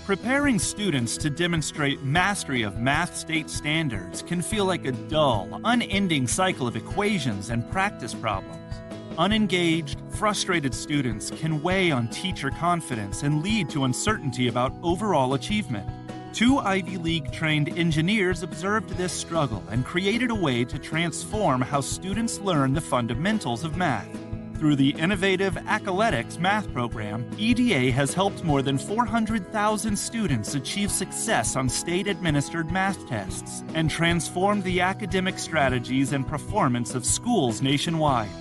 Preparing students to demonstrate mastery of math state standards can feel like a dull, unending cycle of equations and practice problems. Unengaged, frustrated students can weigh on teacher confidence and lead to uncertainty about overall achievement. Two Ivy League-trained engineers observed this struggle and created a way to transform how students learn the fundamentals of math. Through the innovative Accoletics math program, EDA has helped more than 400,000 students achieve success on state-administered math tests and transformed the academic strategies and performance of schools nationwide.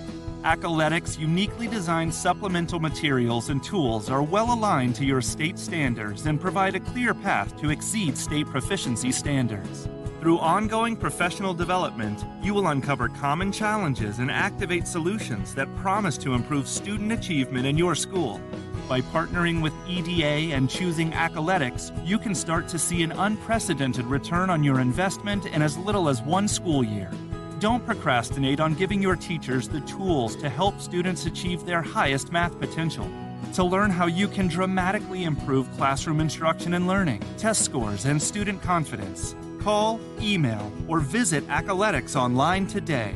Accoletics' uniquely designed supplemental materials and tools are well aligned to your state standards and provide a clear path to exceed state proficiency standards. Through ongoing professional development, you will uncover common challenges and activate solutions that promise to improve student achievement in your school. By partnering with EDA and choosing Accoletics, you can start to see an unprecedented return on your investment in as little as one school year. Don't procrastinate on giving your teachers the tools to help students achieve their highest math potential. To learn how you can dramatically improve classroom instruction and learning, test scores, and student confidence, call, email, or visit Accoletics online today.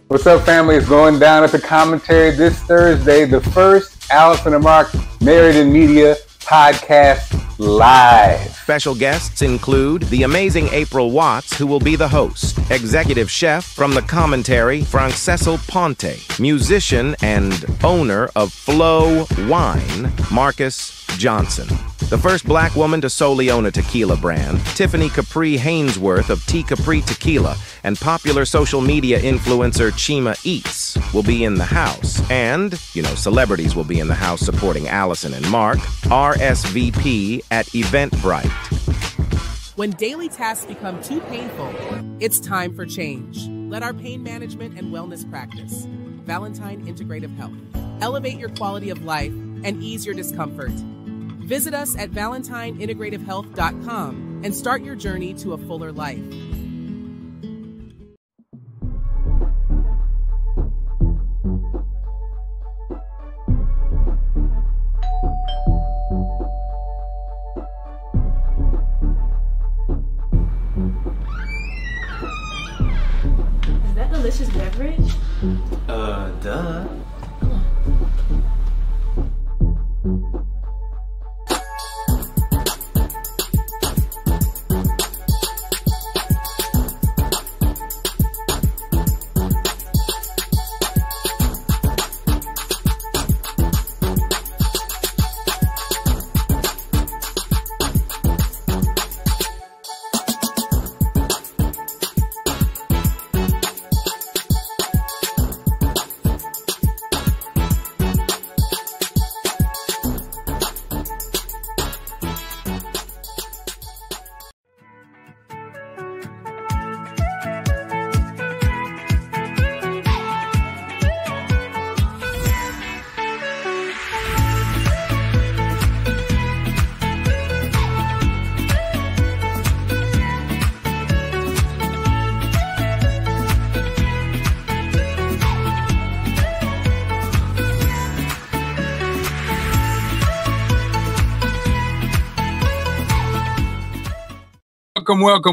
What's up, family? It's going down at the commentary this Thursday, the first Allison and Marc Married in Media podcast live. Special guests include the amazing April Watts, who will be the host, executive chef from the commentary, Francesco Ponte, musician and owner of Flow Wine, Marcus Johnson, the first black woman to solely own a tequila brand, Tiffany Capri Hainsworth of Tea Capri Tequila, and popular social media influencer Chima Eats will be in the house. And, celebrities will be in the house supporting Allison and Marc, RSVP at Eventbrite. When daily tasks become too painful, it's time for change. Let our pain management and wellness practice, Valentine Integrative Health, elevate your quality of life and ease your discomfort. Visit us at ValentineIntegrativeHealth.com and start your journey to a fuller life. Is that delicious beverage? Duh.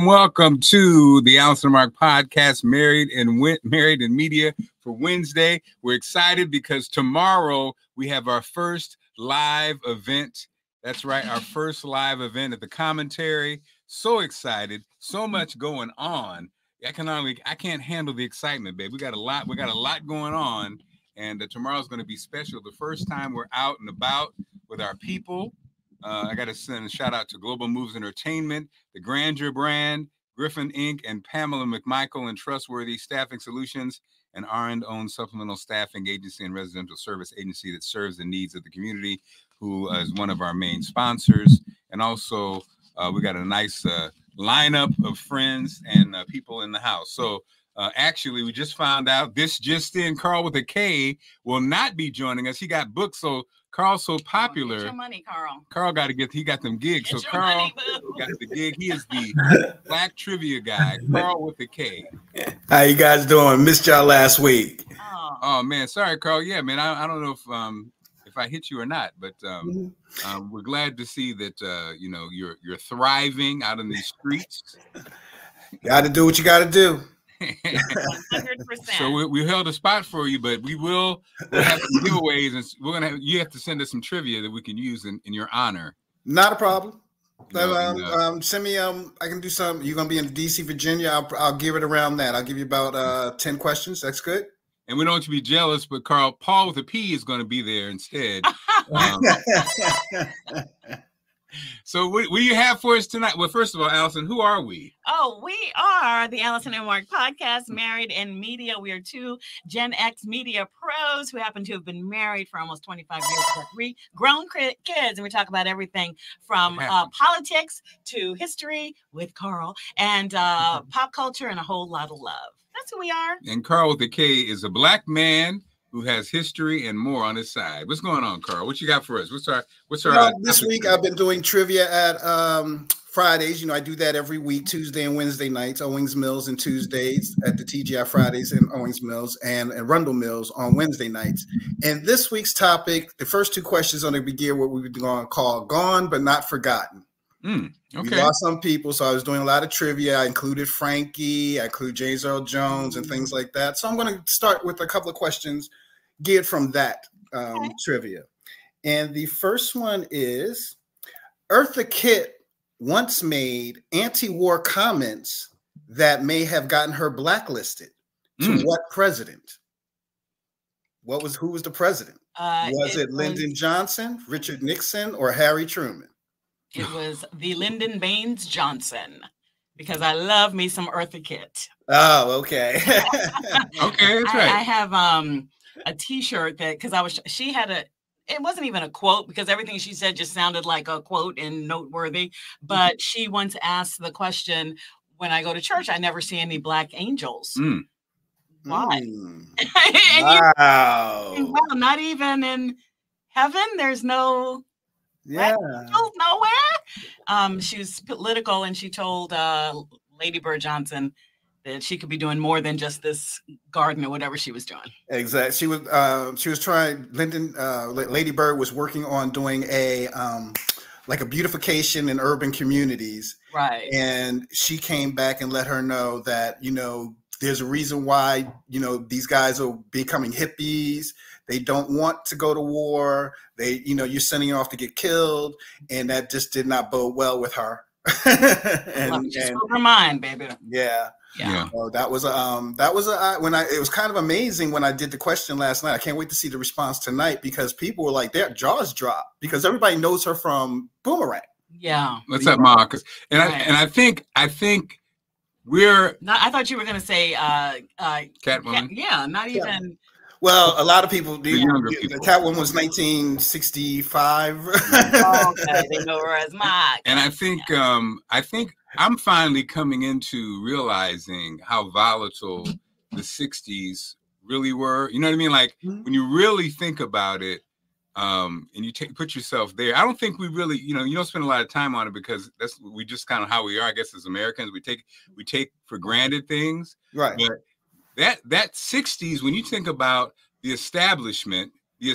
Welcome to the Allison and Marc podcast, Married in Media for Wednesday. We're excited because tomorrow we have our first live event. That's right, our first live event at the commentary. So excited, so much going on. I can't handle the excitement, babe. We got a lot going on, and tomorrow's going to be special. The first time we're out and about with our people. I got to send a shout out to Global Moves Entertainment, the Grandeur brand, Griffin Inc., and Pamela McMichael and Trustworthy Staffing Solutions, an R&D-owned supplemental staffing agency and residential service agency that serves the needs of the community, who is one of our main sponsors. And also, we got a nice lineup of friends and people in the house. So actually, we just found out this just in, Carl with a K will not be joining us. He got booked, so Carl's so popular. Get your money, Carl. Carl he got them gigs. Get so Carl got the gig. He is the black trivia guy. Carl with a K. How you guys doing? Missed y'all last week. Oh man, sorry, Carl. Yeah, man. I don't know if if I hit you or not. But we're glad to see that you're thriving out in these streets. Got to do what you got to do. 100%. So we held a spot for you, but we'll have some giveaways, and you have to send us some trivia that we can use in your honor. Not a problem. Send me. I can do some. You're gonna be in DC, Virginia. I'll give it around that. I'll give you about 10 questions. That's good. And we don't want you to be jealous, but Paul with a P is going to be there instead. So what do you have for us tonight? Well, first of all, Allison, who are we? Oh, we are the Allison and Marc podcast, Married in Media. We are two Gen X media pros who happen to have been married for almost 25 years. We've got 3 grown kids, and we talk about everything from politics to history with Carl and pop culture and a whole lot of love. That's who we are. And Carl with the K is a Black man who has history and more on his side. What's going on, Carl? What you got for us? What's our this week I've been doing trivia at Fridays. I do that every week, Tuesday and Wednesday nights, Owings Mills, and Tuesdays at the TGI Fridays in Owings Mills, and Rundle Mills on Wednesday nights. And this week's topic, the first 2 questions on the begin what we were going to call Gone But Not Forgotten. Okay. We lost some people, so I was doing a lot of trivia. I included Frankie, I included James Earl Jones and things like that. So I'm going to start with a couple of questions geared from that trivia. And the first one is, Eartha Kitt once made anti-war comments that may have gotten her blacklisted. To what president? Who was the president? Was it Lyndon Johnson, Richard Nixon, or Harry Truman? It was the Lyndon Baines Johnson, because I love me some Eartha Kitt. Oh, okay. Okay, that's right. I have a T-shirt because she had it wasn't even a quote, because everything she said just sounded like a quote and noteworthy. But she once asked the question, when I go to church, I never see any black angels. Why? Wow. Well, not even in heaven. There's no black angels nowhere. She was political, and she told Lady Bird Johnson that she could be doing more than just this garden or whatever she was doing. Exactly. She was trying. Lady Bird was working on doing a beautification in urban communities. Right. And she came back and let her know that, there's a reason why, these guys are becoming hippies. They don't want to go to war. You're sending them off to get killed. And that just did not bode well with her. and she spoke her mind, baby. Yeah. So it was kind of amazing when I did the question last night. I can't wait to see the response tonight, because people were like, their jaws dropped, because everybody knows her from Boomerang. Yeah. What's up, Marc? And I think we're. I thought you were going to say Catwoman. Yeah, not even. Well, a lot of people. The younger people. The Catwoman was 1965. Okay, they know her as Marc. And I think I'm finally coming into realizing how volatile the 60s really were. You know what I mean? Like, when you really think about it, and you put yourself there, I don't think we really, you don't spend a lot of time on it, because we just kind of how we are, I guess, as Americans. We take for granted things. Right. But that 60s, when you think about the establishment, they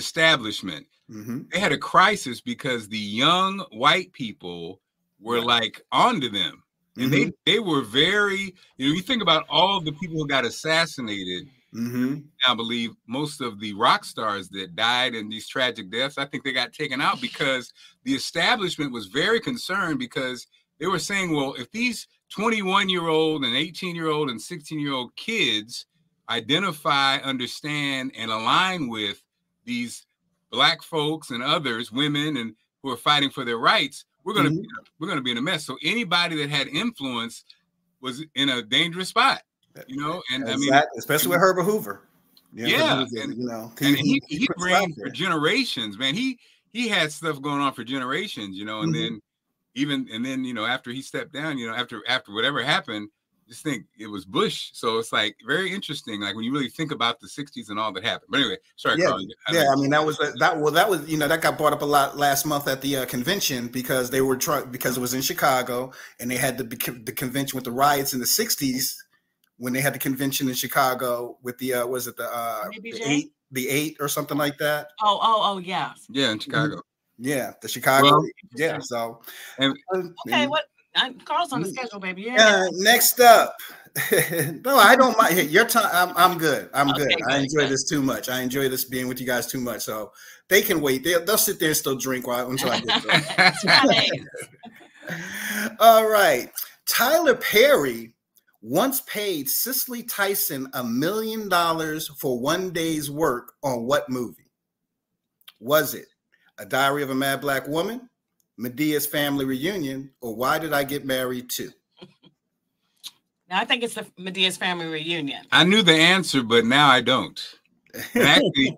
had a crisis because the young white people were like onto them. And they were very, you think about all the people who got assassinated. I believe most of the rock stars that died in these tragic deaths, I think they got taken out because the establishment was very concerned, because they were saying, well, if these 21-year-old and 18-year-old and 16-year-old kids identify, understand, and align with these Black folks and others, women, and who are fighting for their rights, we're gonna be in a mess. So anybody that had influence was in a dangerous spot, And exactly. Especially with Herbert Hoover. He reigned for generations, man. He had stuff going on for generations, and then after he stepped down, after whatever happened, just think it was Bush. So it's like very interesting, like when you really think about the 60s and all that happened. But anyway, sorry, Carl. That got brought up a lot last month at the convention, because they were because it was in Chicago, and they had the convention with the riots in the 60s, when they had the convention in Chicago with the the 8 or something like that. Oh, yeah. Yeah, in Chicago. Yeah, the Chicago. Well, yeah. So okay, what? Carl's on the schedule, baby. Yeah. Next up. No, I don't mind your time. I'm good. I'm good. Okay, I enjoy good. this too much. I enjoy this being with you guys too much. So they can wait. They'll sit there and still drink until I get done. All right. Tyler Perry once paid Cicely Tyson $1 million for one day's work on what movie? Was it A Diary of a Mad Black Woman, Medea's Family Reunion, or Why Did I Get Married Too? Now, I think it's the Medea's Family Reunion. I knew the answer, but now I don't. And actually,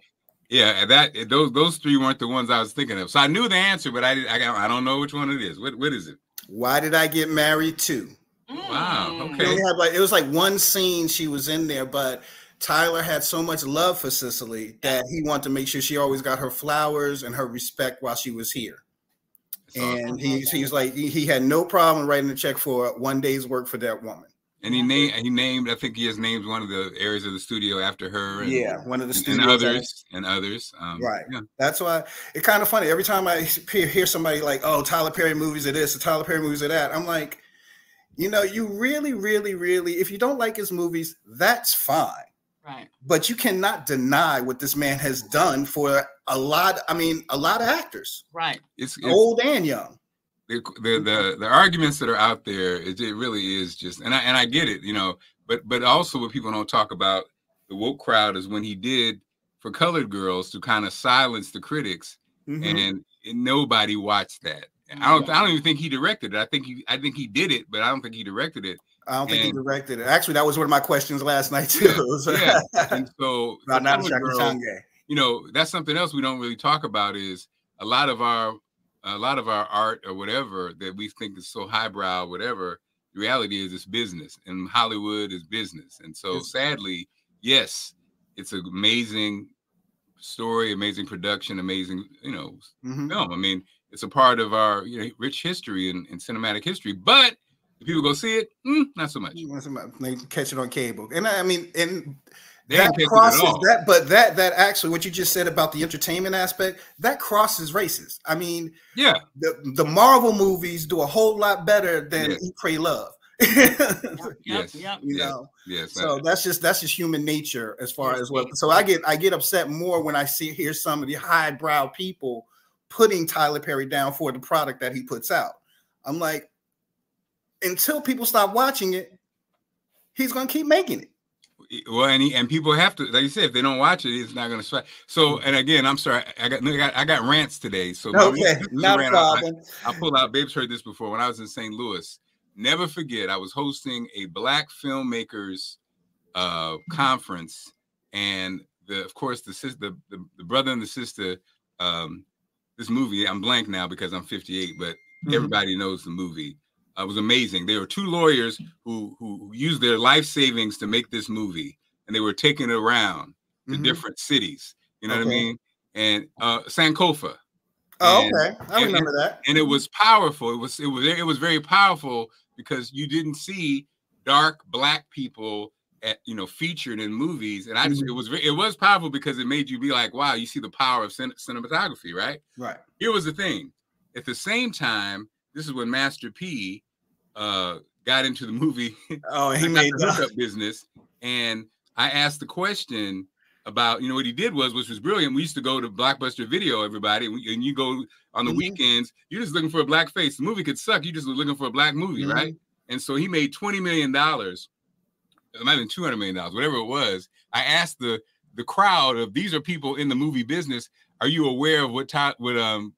yeah, those three weren't the ones I was thinking of. So I knew the answer, but I don't know which one it is. What is it? Why Did I Get Married Too? Wow. Okay. It was like one scene she was in there, but Tyler had so much love for Cicely that he wanted to make sure she always got her flowers and her respect while she was here. And he's like, he had no problem writing a check for one day's work for that woman. And he named, I think he has named one of the areas of the studio after her. And, one of the studios. And others. Right. Yeah. That's why it's kind of funny. Every time I hear somebody like, oh, Tyler Perry movies are this, or Tyler Perry movies are that, I'm like, you really, really, really, if you don't like his movies, that's fine. Right. But you cannot deny what this man has done for a lot of actors. Right. It's old and young. The arguments that are out there, it really is just, and I get it, but also what people don't talk about, the woke crowd, is when he did for Colored Girls to kind of silence the critics, and nobody watched that. I don't even think he directed it. I think he did it, but I don't think he directed it. I don't think he directed it. Actually, that was one of my questions last night too. Yeah. And so Girl, that's something else we don't really talk about, is a lot of our art or whatever that we think is so highbrow, whatever, the reality is it's business, and Hollywood is business. And so sadly, yes, it's an amazing story, amazing production, amazing, film. I mean, it's a part of our rich history and cinematic history, but if people go see it, not so much. They catch it on cable. And I mean, and they that crosses that, but that actually, what you just said about the entertainment aspect, that crosses races. I mean, yeah, the Marvel movies do a whole lot better than Eat, Pray, Love. Yes. So that's just human nature as far as well. So I get upset more when I hear some of the highbrow people putting Tyler Perry down for the product that he puts out. I'm like, until people stop watching it, he's going to keep making it. Well, and people have to, like you said, if they don't watch it, it's not going to strike. So, and again, I'm sorry, I got rants today. So okay, not a problem. I'll pull out. Babe's heard this before. When I was in St. Louis, never forget, I was hosting a Black filmmakers conference, and of course the brother and the sister. This movie, I'm blank now because I'm 58, but everybody knows the movie. It was amazing. There were two lawyers who used their life savings to make this movie, and they were taking it around to different cities. You know what I mean? And Sankofa. Okay, I remember that. And it was powerful. It was very powerful because you didn't see dark Black people featured in movies, and it was powerful because it made you be like, wow, you see the power of cinematography, right? Right. Here was the thing. At the same time, this is when Master P got into the movie. Oh, he made the hookup business, and I asked the question about what he did which was brilliant. We used to go to Blockbuster Video, everybody, and you go on the weekends. You're just looking for a Black face. The movie could suck. You just looking for a Black movie, right? And so he made $20 million. It might have been $200 million, whatever it was. I asked the crowd of, these are people in the movie business, are you aware of what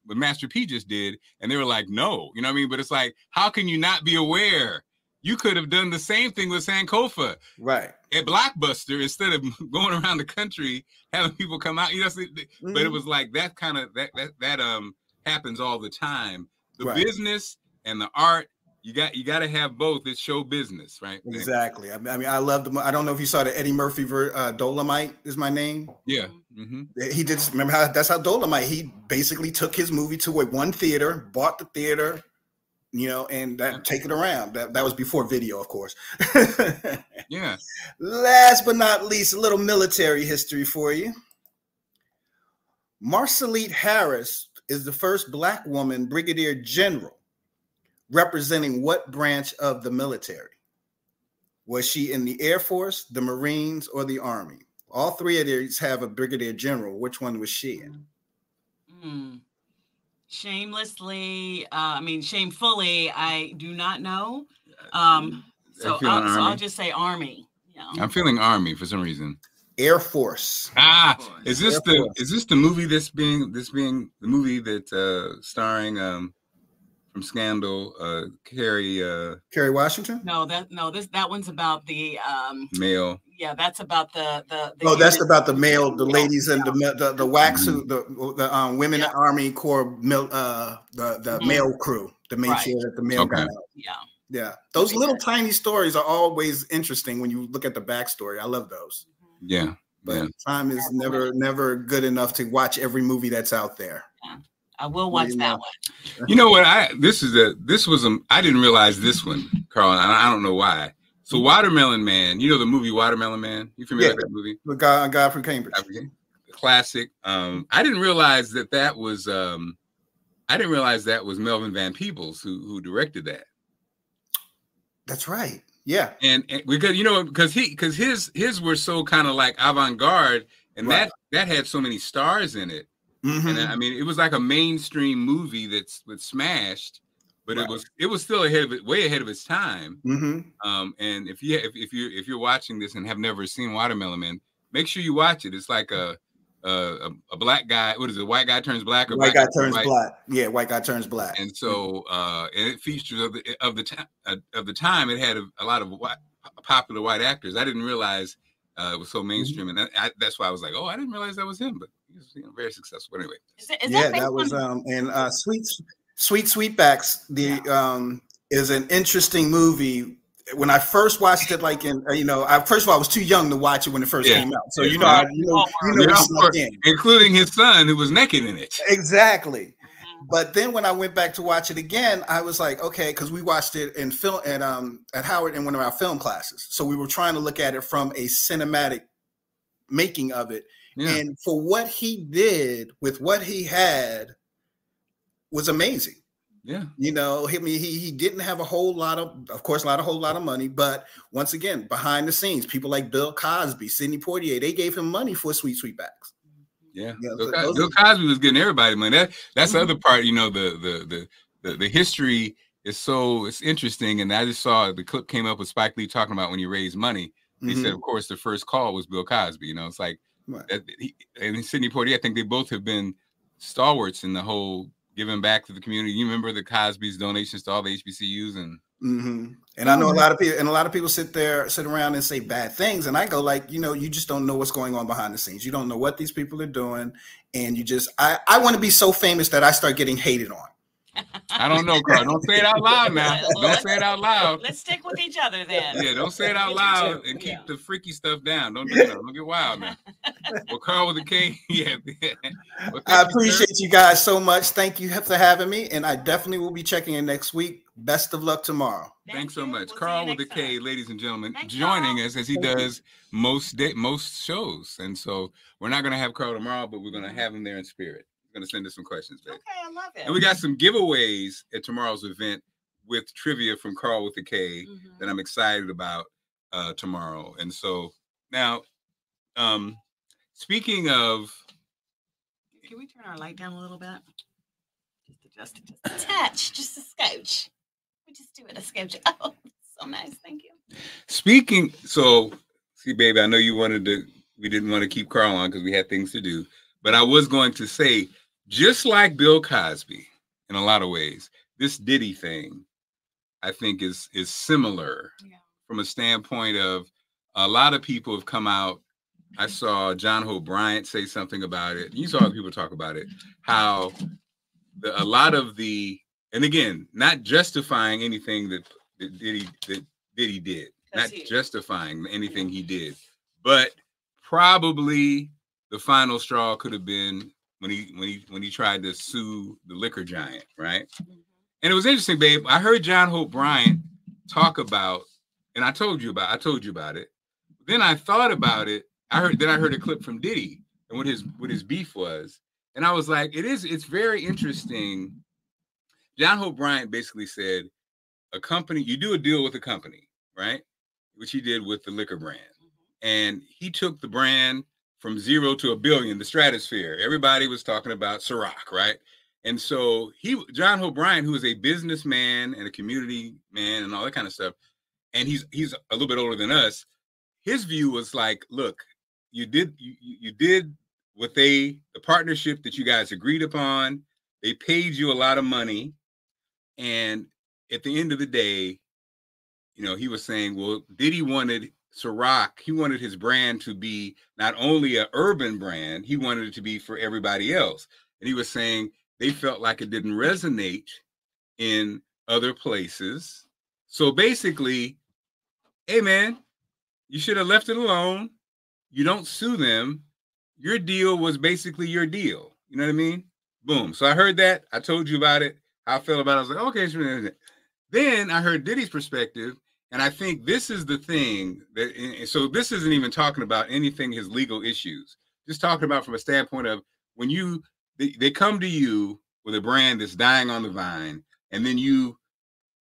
Master P just did? And they were like, no, you know what I mean? But it's like, how can you not be aware? You could have done the same thing with Sankofa, right? At Blockbuster, instead of going around the country having people come out, But it was like that kind of that happens all the time. The business and the art. You got to have both. It's show business, right? Exactly. I mean, I love the. I don't know if you saw the Eddie Murphy Dolomite is my name. Yeah. He did. Remember how that's how Dolomite. He basically took his movie to one theater, bought the theater, and take it around. That was before video, of course. Yeah. Last but not least, a little military history for you. Marcelite Harris is the first Black woman brigadier general representing what branch of the military? Was she in the Air Force, the Marines, or the Army? All three of these have a brigadier general. Which one was she in? Shamefully, I do not know. So I'll just say Army. Yeah. I'm feeling Army for some reason. Air Force. Is this the movie that's being the movie that starring from Scandal, Kerry Washington? That one's about the male. Yeah, that's about the that's about the male, the ladies and the wax suit, the women Army Corps, the male crew, the made sure that the male got out. Yeah. Those little tiny stories are always interesting when you look at the backstory. I love those. Yeah. But time is never good enough to watch every movie that's out there. Yeah. I will watch that one. You know what? I didn't realize this one, Carl. I don't know why. So Watermelon Man, you know the movie Watermelon Man? You familiar with that movie? The guy from Cambridge. Classic. I didn't realize that was Melvin Van Peebles who directed that. That's right. Yeah. And because his were so kind of like avant-garde, and that had so many stars in it. Mm-hmm. And I mean, it was like a mainstream movie that smashed, but it was still way ahead of its time. Mm-hmm. And if you're watching this and have never seen Watermelon Man, make sure you watch it. It's like a black guy. What is it? White guy turns black, or white guy turns black? Yeah, white guy turns black. And so, and it features of the time. It had a lot of popular white actors. I didn't realize it was so mainstream, and that's why I was like, oh, I didn't realize that was him. But he was very successful. Anyway, that was and Sweetbacks. Is an interesting movie. When I first watched it, first of all, I was too young to watch it when it first came out. So including his son who was naked in it. Exactly. But then when I went back to watch it again, I was like, okay, because we watched it in film at Howard in one of our film classes. So we were trying to look at it from a cinematic making of it. Yeah. And for what he did with what he had was amazing. Yeah. He didn't have a whole lot of money, but once again, behind the scenes, people like Bill Cosby, Sidney Poitier, they gave him money for Sweetbacks. Yeah. Bill Cosby was getting everybody money. That's the other part, the history is it's interesting. And I just saw the clip came up with Spike Lee talking about when he raised money. He said, of course, the first call was Bill Cosby. It's like, and Sidney Poitier, I think they both have been stalwarts in the whole giving back to the community. You remember the Cosby's donations to all the HBCUs and I know a lot of people sit around and say bad things, and I go like, you just don't know what's going on behind the scenes. You don't know what these people are doing, and I want to be so famous that I start getting hated on. I don't know, Carl. Don't say it out loud now. Don't say it out loud. Let's stick with each other then. Yeah, don't say it out loud and keep the freaky stuff down. Don't do that. Don't get wild now. Well, Carl with a K. Yeah. Well, I appreciate you guys so much. Thank you for having me, and I definitely will be checking in next week. Best of luck tomorrow. Thanks so much. Carl with a K, ladies and gentlemen, joining us as he does most shows. And so we're not going to have Carl tomorrow, but we're going to have him there in spirit. Going to send us some questions, babe. Okay, I love it. And we got some giveaways at tomorrow's event with trivia from Carl with the K that I'm excited about tomorrow. And so now, speaking of, can we turn our light down a little bit? Just adjust it, just a touch, just a scotch. We just do it a scotch. Oh, so nice, thank you. See, baby, I know we didn't want to keep Carl on because we had things to do, but I was going to say, just like Bill Cosby, in a lot of ways, this Diddy thing, I think, is similar from a standpoint of a lot of people have come out. I saw John Hope Bryant say something about it. You saw other people talk about it, how a lot of and again, not justifying anything that Diddy did, not justifying anything he did, but probably the final straw could have been when he tried to sue the liquor giant, right? And it was interesting, babe. I heard John Hope Bryant talk about, and I told you about it. Then I thought about it. I heard a clip from Diddy and what his beef was. And I was like, it's very interesting. John Hope Bryant basically said, a company, you do a deal with a company, right? Which he did with the liquor brand. And he took the brand from 0 to 1 billion, the stratosphere. Everybody was talking about Ciroc, right? And so John Hope Bryant, who is a businessman and a community man and all that kind of stuff, and he's a little bit older than us, his view was like, look, you did what the partnership that you guys agreed upon. They paid you a lot of money. And at the end of the day, you know, he was saying, well, Diddy wanted Ciroc, he wanted his brand to be not only an urban brand, he wanted it to be for everybody else. And he was saying they felt like it didn't resonate in other places. So basically, hey, man, you should have left it alone. You don't sue them. Your deal was basically your deal. You know what I mean? Boom. So I heard that. I told you about it. How I felt about it. I was like, okay. Sure. Then I heard Diddy's perspective. And I think this is the thing that, so this isn't even talking about anything, his legal issues, just talking about from a standpoint of when they come to you with a brand that's dying on the vine, and then you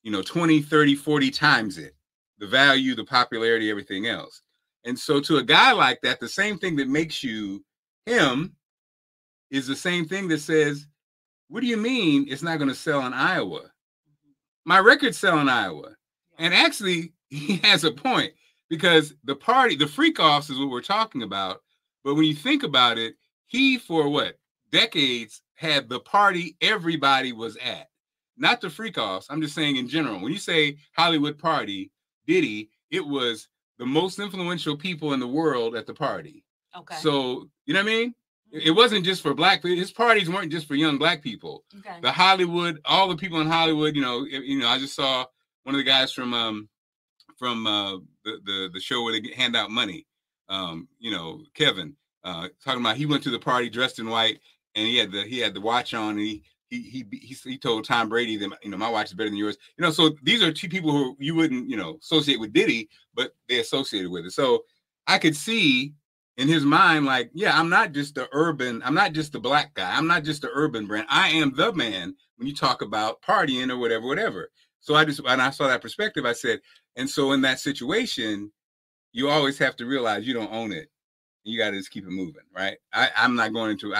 20, 30, 40 times it, the value, the popularity, everything else. And so to a guy like that, the same thing that makes you him is the same thing that says, what do you mean it's not going to sell in Iowa? My records sell in Iowa. And actually, he has a point, because the freak-offs is what we're talking about. But when you think about it, he, for decades, had the party everybody was at. Not the freak-offs. I'm just saying in general. When you say Hollywood party, Diddy, it was the most influential people in the world at the party. Okay. So, you know what I mean? It wasn't just for black people. His parties weren't just for young black people. Okay. The Hollywood, all the people in Hollywood, I just saw one of the guys from the show where they hand out money, Kevin, talking about he went to the party dressed in white, and he had the watch on, and he told Tom Brady that my watch is better than yours. So these are two people who you wouldn't associate with Diddy, but they associated with it. So I could see in his mind, like, yeah, I'm not just the black guy, I'm not just the urban brand. I am the man when you talk about partying or whatever. So when I saw that perspective, I said, and so in that situation, you always have to realize you don't own it. You got to just keep it moving, right? I'm not going into,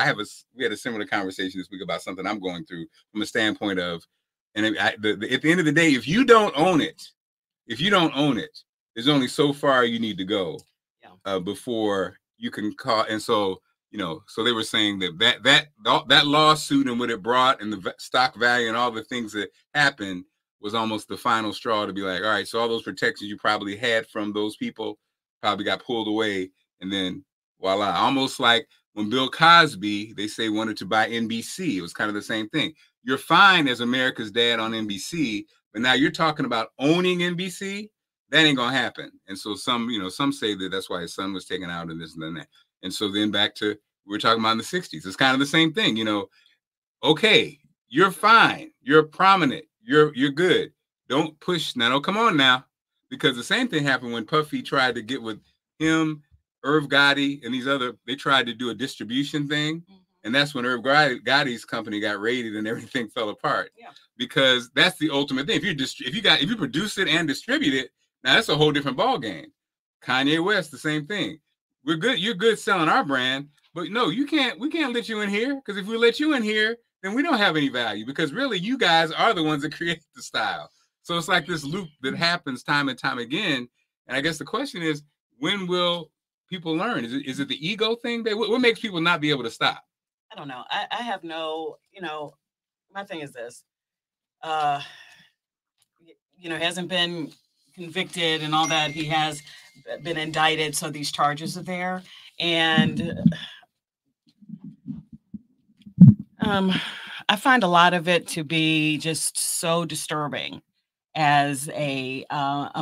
we had a similar conversation this week about something I'm going through from a standpoint of, and at the end of the day, if you don't own it, there's only so far you need to go before you can call. And so, so they were saying that lawsuit and what it brought and the stock value and all the things that happened was almost the final straw to be like, all right, so all those protections you probably had from those people probably got pulled away. And then voila, almost like when Bill Cosby, they say, wanted to buy NBC. It was kind of the same thing. You're fine as America's dad on NBC, but now you're talking about owning NBC. That ain't gonna happen. And so some say that that's why his son was taken out and this and that. And so then back to we were talking about in the 60s. It's kind of the same thing, okay, you're fine, you're prominent, you're good. Don't push now. Don't come on now, because the same thing happened when Puffy tried to get with him, Irv Gotti, and these other. They tried to do a distribution thing, and that's when Irv Gotti's company got raided and everything fell apart. Yeah. Because that's the ultimate thing. If you produce it and distribute it, now that's a whole different ball game. Kanye West, the same thing. We're good. You're good selling our brand, but no, you can't. We can't let you in here, because if we let you in here, then we don't have any value, because really you guys are the ones that create the style. So it's like this loop that happens time and time again. And I guess the question is, when will people learn? Is it the ego thing? What makes people not be able to stop? I don't know. I have no, my thing is this, hasn't been convicted and all that. He has been indicted. So these charges are there. And I find a lot of it to be just so disturbing as a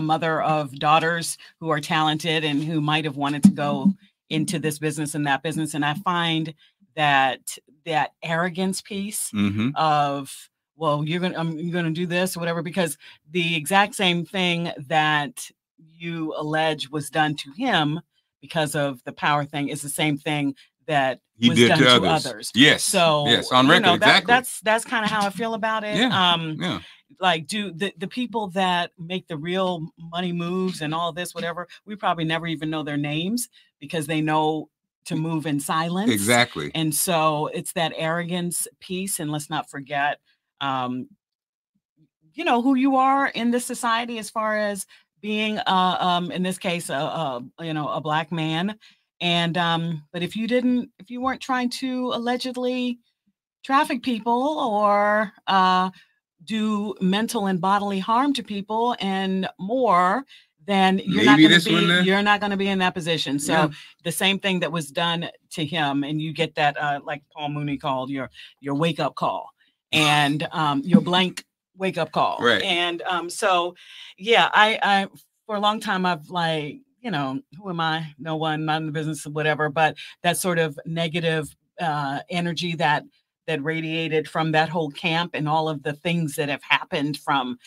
mother of daughters who are talented and who might have wanted to go into this business and that business. And I find that arrogance piece of, well, you're gonna do this or whatever, because the exact same thing that you allege was done to him because of the power thing is the same thing that he was did done to to others. others. Yes. So yes, on record, exactly. That's kind of how I feel about it. Yeah. Like, do the people that make the real money moves and all this, whatever, we probably never even know their names because they know to move in silence. Exactly. And so it's that arrogance piece. And let's not forget, you know, who you are in this society as far as being, in this case, you know, a Black man. And but if you weren't trying to allegedly traffic people or do mental and bodily harm to people and more, then you're not going to be in that position. So the same thing that was done to him, and you get that like Paul Mooney called your wake up call and your blank wake up call. Right. And so yeah, I for a long time I've like, you know, who am I? No one, not in the business of whatever, but that sort of negative energy that radiated from that whole camp and all of the things that have happened from,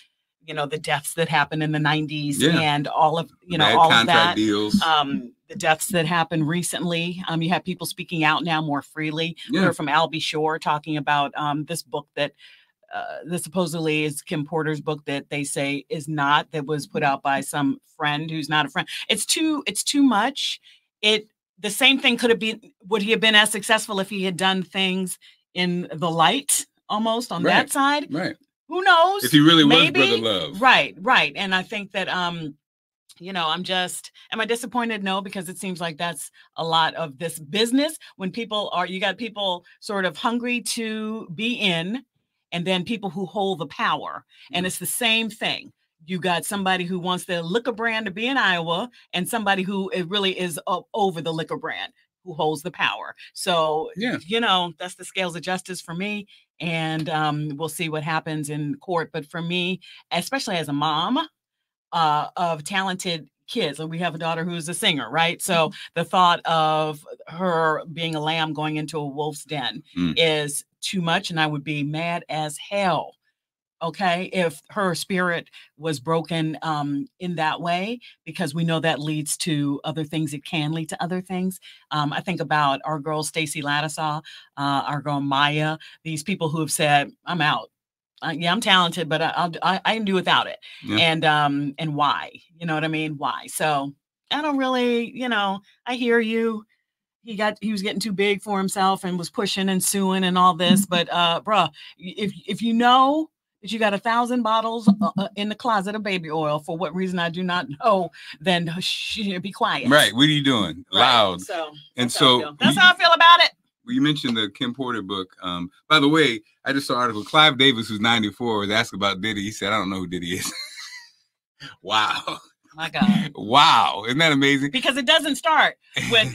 you know, the deaths that happened in the 90s and all of, you know, all of that, deals. The deaths that happened recently. You have people speaking out now more freely. We heard from Albie Shore talking about this book that supposedly is Kim Porter's book that they say is not, that was put out by some friend who's not a friend. It's too much. The same thing could have been, would he have been as successful if he had done things in the light almost on that side? Right. Who knows? If he really was Brother Love. Right. And I think that, you know, am I disappointed? No, because it seems like that's a lot of this business when you got people sort of hungry to be in, and then people who hold the power. And it's the same thing. You got somebody who wants the liquor brand to be in Iowa and somebody who it really is over the liquor brand who holds the power. So, you know, that's the scales of justice for me. And we'll see what happens in court. But for me, especially as a mom of talented kids, and we have a daughter who's a singer, right? So the thought of her being a lamb going into a wolf's den is too much. And I would be mad as hell, okay, if her spirit was broken in that way, because we know that leads to other things. It can lead to other things. I think about our girl, Stacey Ladisaw, our girl, Maya, these people who have said, I'm out. I'm talented, but I can do without it. And why? You know what I mean? Why? So I don't really, you know, I hear you. He was getting too big for himself and was pushing and suing and all this. But bruh, if you know that you got 1,000 bottles in the closet of baby oil, for what reason I do not know, then be quiet. Right. What are you doing? Right. Loud. So that's how I feel about it. You mentioned the Kim Porter book. By the way, I just saw an article. Clive Davis, who's 94, was asked about Diddy. He said, I don't know who Diddy is. Wow. My God. Wow. Isn't that amazing? Because it doesn't start with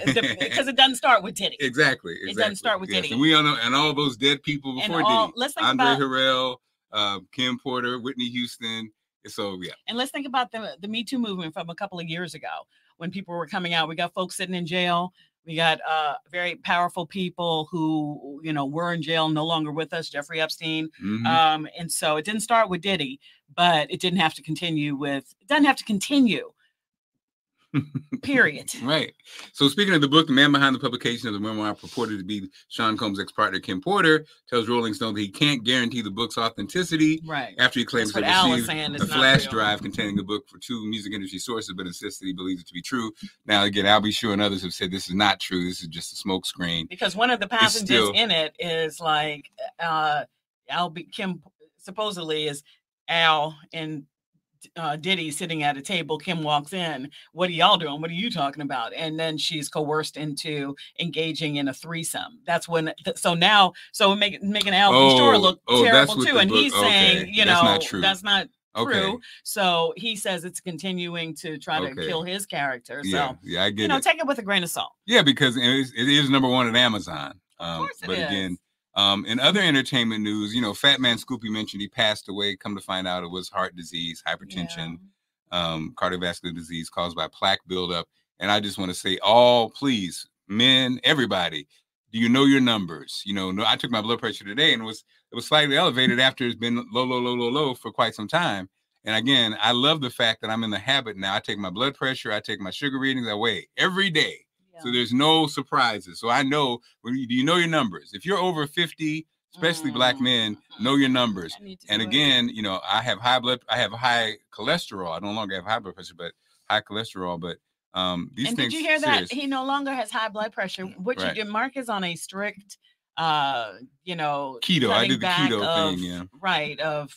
Diddy. Exactly. It doesn't start with Diddy. And we all know, and all those dead people before Diddy. Let's think Andre about Harrell, Kim Porter, Whitney Houston. So yeah. And let's think about the Me Too movement from a couple of years ago when people were coming out. We got folks sitting in jail. We got very powerful people who, you know, were in jail, no longer with us, Jeffrey Epstein. And so it didn't start with Diddy, but it didn't have to continue period. Right. So speaking of the book, the man behind the publication of the memoir purported to be Sean Combs' ex-partner, Kim Porter, tells Rolling Stone that he can't guarantee the book's authenticity. Right. After he claims to have received a flash drive containing the book for 2 music industry sources, but insists that he believes it to be true. Now, again, Albie Shore and others have said this is not true. This is just a smoke screen. Because one of the passengers in it is like Kim supposedly is Al and Diddy sitting at a table. Kim walks in. What are y'all doing? What are you talking about? And then she's coerced into engaging in a threesome. That's when. So making Albie Shore look terrible too. And he's saying, you know, that's not true. So he says it's continuing to try to kill his character. So yeah, I get it. Take it with a grain of salt. Yeah, because it is #1 at Amazon. Of course it but is. Again. In other entertainment news, you know, Fat Man Scoopy mentioned he passed away. Come to find out it was heart disease, hypertension, cardiovascular disease caused by plaque buildup. And I just want to say, please, men, everybody, do you know your numbers? You know, I took my blood pressure today and it was slightly elevated after it's been low for quite some time. And again, I love the fact that I'm in the habit now. I take my blood pressure, I take my sugar readings, I weigh every day. So there's no surprises. So I know you know your numbers. If you're over 50, especially black men, know your numbers. And again, you know, I have high cholesterol. I no longer have high blood pressure, but high cholesterol. But these things. Did you hear that? He no longer has high blood pressure. What you did, Marc is on a strict, you know, keto. I did the keto thing, yeah. Right, of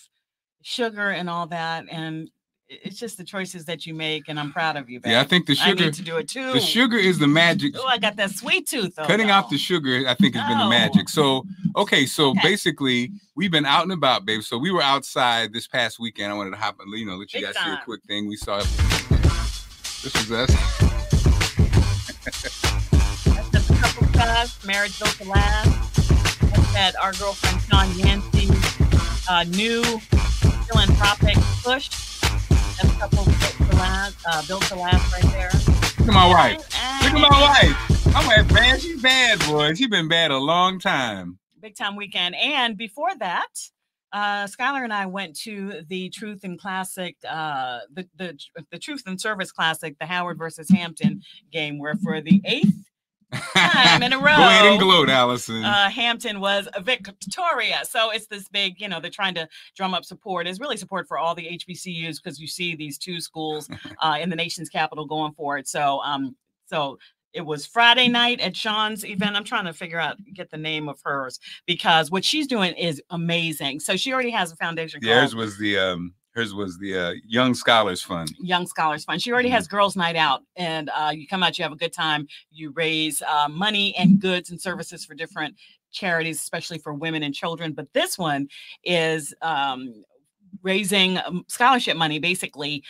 sugar and all that, and it's just the choices that you make, and I'm proud of you, babe. Yeah, I think the sugar. I need to do it too. The sugar is the magic. Oh, I got that sweet tooth. Cutting out the sugar, I think, has been the magic. So, okay, basically, we've been out and about, babe. So we were outside this past weekend. I wanted to hop, you know, let you guys see a quick thing. We saw. This was us. That's just a couple of us. Marriage built to last. That's that our girlfriend Sean Yancey's new philanthropic push. That's a couple built to last right there. Look at my wife. Look at my wife. I'm like, man, she's bad, boy. She's been bad a long time. Big time weekend. And before that, Skylar and I went to the Truth and Classic, the Truth and Service Classic, the Howard versus Hampton game, where for the 8th time in a row, go ahead and gloat, Allison. Hampton was victorious. So it's this big, you know, they're trying to drum up support. It's really support for all the HBCUs because you see these two schools in the nation's capital going for it. So, so it was Friday night at Sean's event. I'm trying to get the name of hers because what she's doing is amazing. So she already has a foundation. Yeah, hers was the Young Scholars Fund. Young Scholars Fund. She already has Girls Night Out, and you come out, you have a good time, you raise money and goods and services for different charities, especially for women and children. But this one is raising scholarship money basically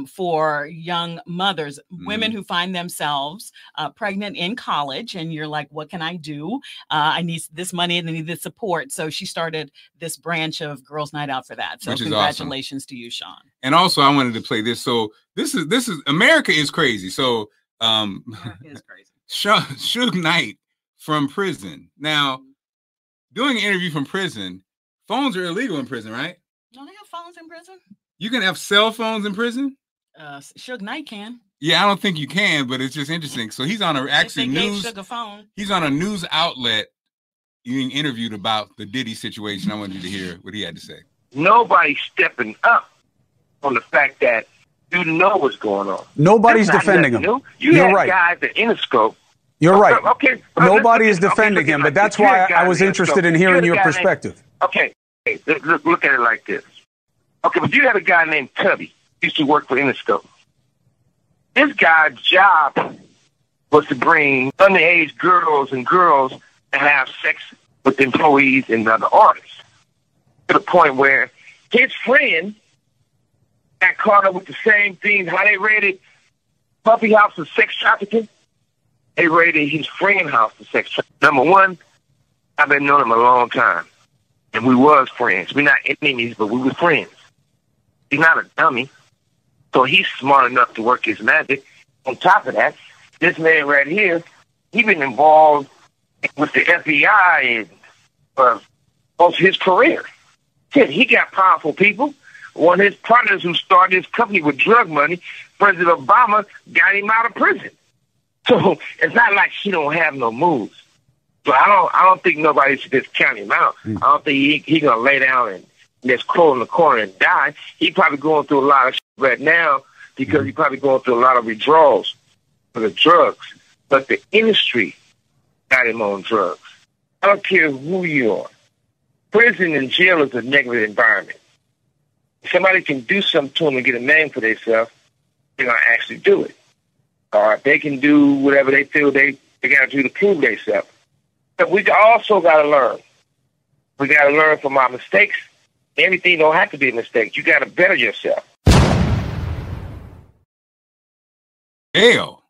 for young mothers, women who find themselves pregnant in college, and you're like, what can I do? I need this money and I need this support. So she started this branch of Girls Night Out for that. So congratulations to you, Sean. And also I wanted to play this. So this is America is crazy. So America is crazy. Suge Knight from prison. Now, doing an interview from prison, phones are illegal in prison, right? Don't they have phones in prison? You can have cell phones in prison? Suge Knight can. Yeah, I don't think you can, but it's just interesting. So he's on he's on a news outlet being interviewed about the Diddy situation. I wanted you to hear what he had to say. Nobody's stepping up on the fact that you know what's going on. Nobody's defending him. You're right. Guys at Interscope. You're right. Okay. Nobody is defending him, but that's why I was interested in hearing your perspective. Okay. Look at it like this. Okay, but you had a guy named Tubby, used to work for Interscope. This guy's job was to bring underage girls and have sex with employees and other artists, to the point where his friend got caught up with the same thing. How they raided Puffy House for sex trafficking, they raided his friend's house for sex trafficking. Number one, I've been knowing him a long time. And we was friends. We're not enemies, but we were friends. He's not a dummy. So he's smart enough to work his magic. On top of that, this man right here, he been involved with the FBI and most of his career. He got powerful people. One of his partners who started his company with drug money, President Obama, got him out of prison. So it's not like he don't have no moves. So I don't think nobody should just count him out. I don't think he gonna lay down and just crawl in the corner and die. He probably going through a lot of shit right now because he probably going through a lot of withdrawals for the drugs. But the industry got him on drugs. I don't care who you are. Prison and jail is a negative environment. If somebody can do something to them and get a name for themselves, they're gonna actually do it. Or they can do whatever they feel they got to do to prove themselves. But we also got to learn. We got to learn from our mistakes. Everything don't have to be a mistake. You got to better yourself. Jail.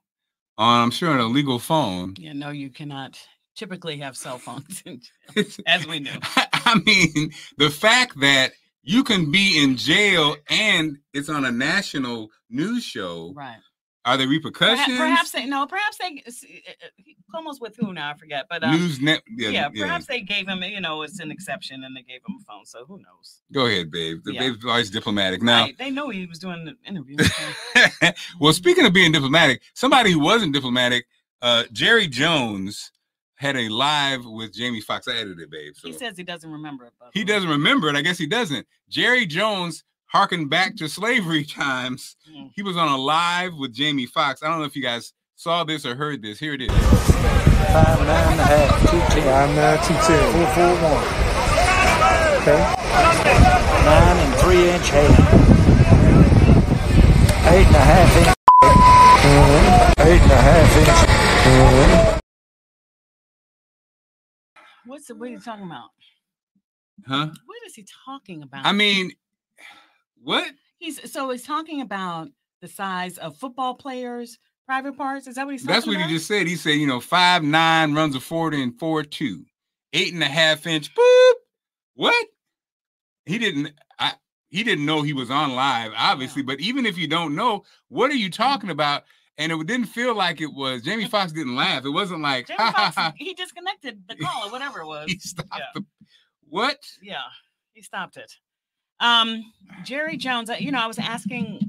I'm sure on a legal phone. Yeah, no, you cannot typically have cell phones, as we know. I mean, the fact that you can be in jail and it's on a national news show. Right. Are there repercussions? Perhaps they almost with who now, I forget. But perhaps they gave him, it's an exception and they gave him a phone. So who knows? Go ahead, babe. Babe's always diplomatic. Now they know he was doing the interview. Well, speaking of being diplomatic, somebody who wasn't diplomatic, Jerry Jones had a live with Jamie Foxx. I edited it, babe. So he says he doesn't remember it. He doesn't remember it. I guess he doesn't. Jerry Jones harkened back to slavery times. He was on a live with Jamie Foxx. I don't know if you guys saw this or heard this. Here it is. 5, 9 and a half, 210. 5, 9, 210. 441. Okay. 9 and 3-inch hair. 8 and a half inch. 8 and a half inch. What are you talking about? Huh? What is he talking about? I mean, what? He's talking about the size of football players' private parts. Is that what he's talking That's what about? he just said. He said, 5'9", runs a 40 and 4'2", 8.5 inch. Boop. What? He didn't know he was on live, obviously. Yeah. But even if you don't know, what are you talking about? And it didn't feel like it was. Jamie Foxx didn't laugh. It wasn't like, Jamie Foxx, he disconnected the call or whatever it was. He stopped what? Yeah, he stopped it. Jerry Jones, I was asking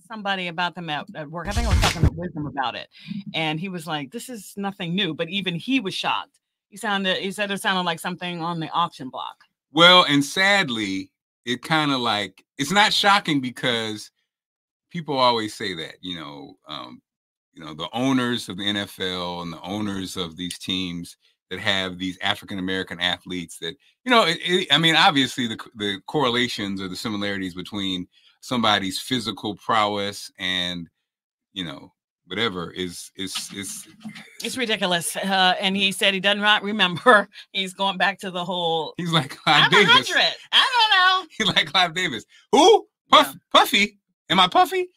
somebody about them at work. I think I was talking to Wisdom about it. And he was like, this is nothing new. But even he was shocked. He said it sounded like something on the auction block. Well, and sadly, it kind of like, it's not shocking because people always say that, the owners of the NFL and the owners of these teams that have these African-American athletes that, obviously the correlations or the similarities between somebody's physical prowess and, whatever is it's ridiculous. And he said he does not remember. He's going back to the whole. He's like Clive Davis. 100. I don't know. He's like Clive Davis. Who? Puffy? Am I Puffy?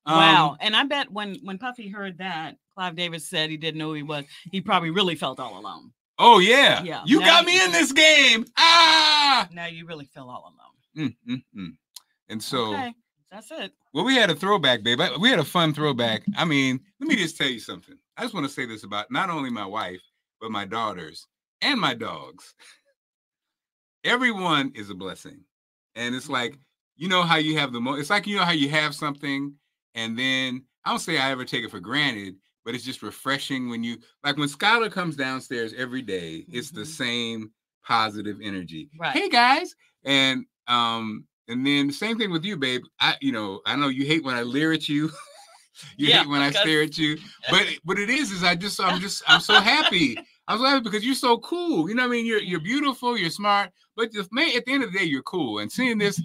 Wow. And I bet when Puffy heard that Clive Davis said he didn't know who he was, he probably really felt all alone. Oh yeah. Yeah. You got me in this game. Now you really feel all alone. And so. Okay. That's it. Well, we had a throwback, babe. We had a fun throwback. I mean, let me just tell you something. I just want to say this about not only my wife, but my daughters and my dogs. Everyone is a blessing. And it's like, how you have it's like, how you have something and then I don't say I ever take it for granted, but it's just refreshing when when Skylar comes downstairs every day, it's the same positive energy. Right. Hey guys. And then same thing with you, babe. I know you hate when I leer at you. You hate when I stare at you. But what it is I'm so happy. I'm so happy because you're so cool. You know what I mean? You're beautiful, you're smart, but at the end of the day, you're cool. And seeing this,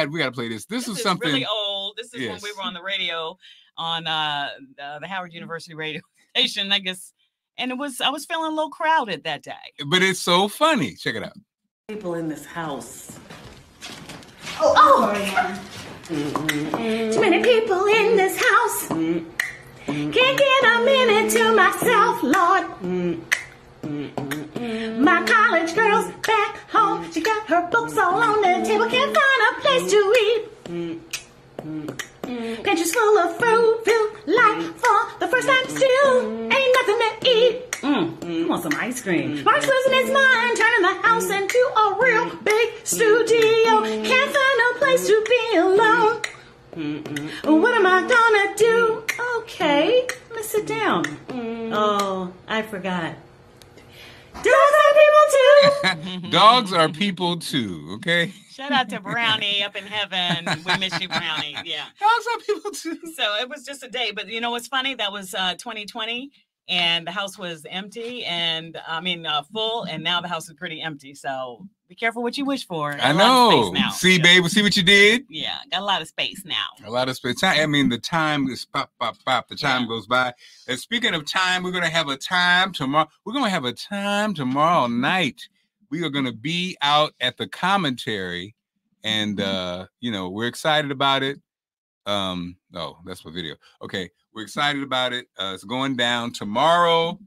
we got to play this. This is something really old. This is when we were on the radio on the Howard University radio station, I guess. And I was feeling a little crowded that day. But it's so funny. Check it out. People in this house. Oh. Too many people in this house. Can't get a minute to myself, Lord. My college girl's back home. She got her books all on the table. Can't find a place to eat. Pantry's full of fruit, feel like for the first time still ain't nothing to eat. I want some ice cream. Mark's losing his mind, turning the house into a real big studio. Can't find a place to be alone. What am I gonna do? Okay, let's sit down. Oh, I forgot. Dogs are people too. Dogs are people too, okay? Shout out to Brownie up in heaven. We miss you, Brownie. Yeah. Dogs are people too. So it was just a day. But you know what's funny? That was 2020 and the house was empty and full. And now the house is pretty empty. So be careful what you wish for. I know. See, babe, see what you did? Yeah. Got a lot of space now. A lot of space. I mean, the time is pop, pop, pop. The time goes by. And speaking of time, we're going to have a time tomorrow. We're going to have a time tomorrow night. We are going to be out at the commentary and, we're excited about it. Oh, that's my video. Okay. We're excited about it. It's going down tomorrow.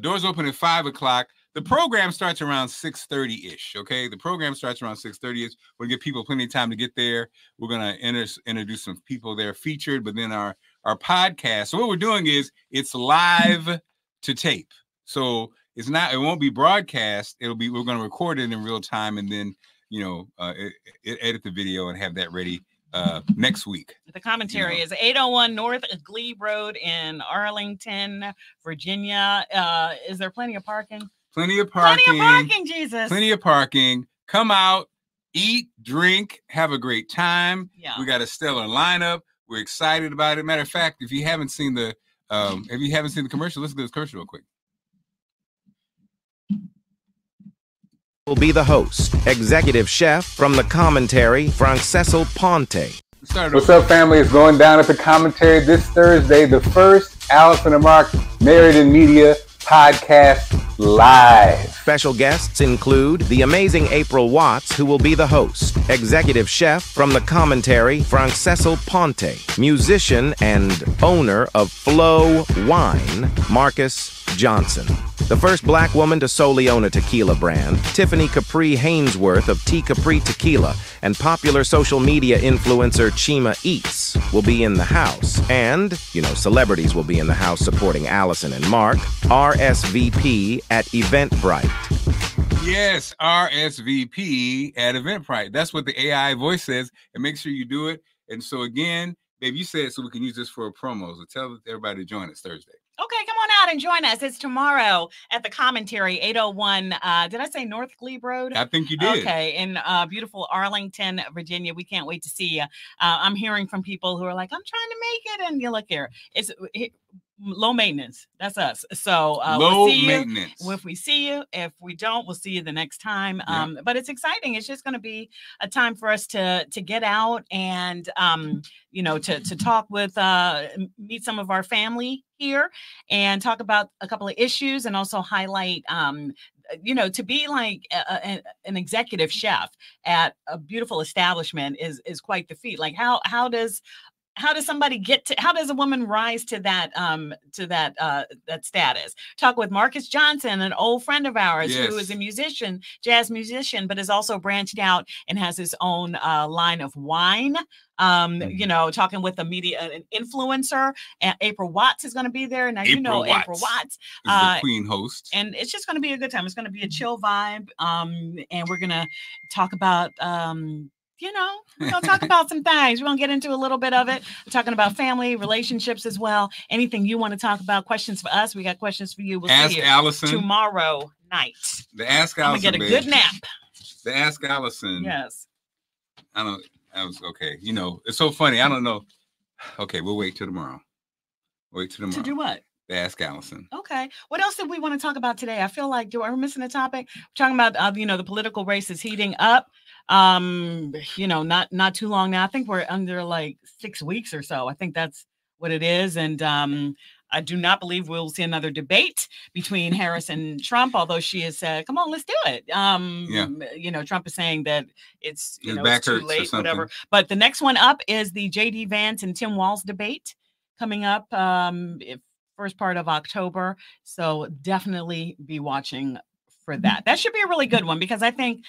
Doors open at 5:00. The program starts around 6:30-ish. Okay. The program starts around 6:30-ish. We'll give people plenty of time to get there. We're going to introduce some people there featured, but then our podcast. So what we're doing is it's live to tape. So it won't be broadcast. We're going to record it in real time and then, edit the video and have that ready next week. The commentary is 801 North Glebe Road in Arlington, Virginia. Is there plenty of parking? Plenty of parking. Plenty of parking, Jesus. Plenty of parking. Come out, eat, drink, have a great time. Yeah. We got a stellar lineup. We're excited about it. Matter of fact, if you haven't seen the commercial, let's do this commercial real quick. Will be the host, executive chef from the commentary, Franceso Ponte. What's up, family? It's going down at the commentary this Thursday, the first Allison and Marc Married in Media podcast live. Special guests include the amazing April Watts, who will be the host, executive chef from the commentary, Franceso Ponte, musician and owner of Flow Wine, Marcus Johnson. The first black woman to solely own a tequila brand, Tiffany Capri Hainsworth of Tea Capri Tequila, and popular social media influencer Chima Eats will be in the house. And, celebrities will be in the house supporting Allison and Marc. RSVP at Eventbrite. Yes, RSVP at Eventbrite. That's what the AI voice says. And make sure you do it. And so again, babe, you said so we can use this for a promo. So tell everybody to join us Thursday. Okay, come on out and join us. It's tomorrow at the commentary, 801. Did I say North Glebe Road? I think you did. Okay, in beautiful Arlington, Virginia. We can't wait to see you. I'm hearing from people who are like, I'm trying to make it. And you look here. It's low maintenance. That's us. So low maintenance. If we see you, if we don't, we'll see you the next time. Yeah. But it's exciting. It's just going to be a time for us to get out and to talk with meet some of our family here and talk about a couple of issues and also highlight to be like an executive chef at a beautiful establishment is quite the feat. Like how does somebody how does a woman rise to that status? Talk with Marcus Johnson, an old friend of ours, yes, who is a musician, jazz musician, but is also branched out and has his own line of wine. Talking with an influencer. April Watts is going to be there. Now, April Watts is the queen host. And it's just going to be a good time. It's going to be a chill vibe. And we're going to talk about we're going to talk about some things. We're going to get into a little bit of it. We're talking about family, relationships as well. Anything you want to talk about, questions for us. We got questions for you. We'll Ask see you Allison tomorrow night. The Ask Allison. I'm going to get a good nap. The Ask Allison. Yes. Okay. It's so funny. I don't know. Okay, we'll wait till tomorrow. To do what? The Ask Allison. Okay. What else did we want to talk about today? I feel like we're missing a topic. We're talking about the political race is heating up. Not too long now. I think we're under like 6 weeks or so. I think that's what it is. And I do not believe we'll see another debate between Harris and Trump, although she has said, come on, let's do it. Trump is saying that it's too late, whatever. But the next one up is the J.D. Vance and Tim Walz debate coming up first part of October. So definitely be watching for that. That should be a really good one because I think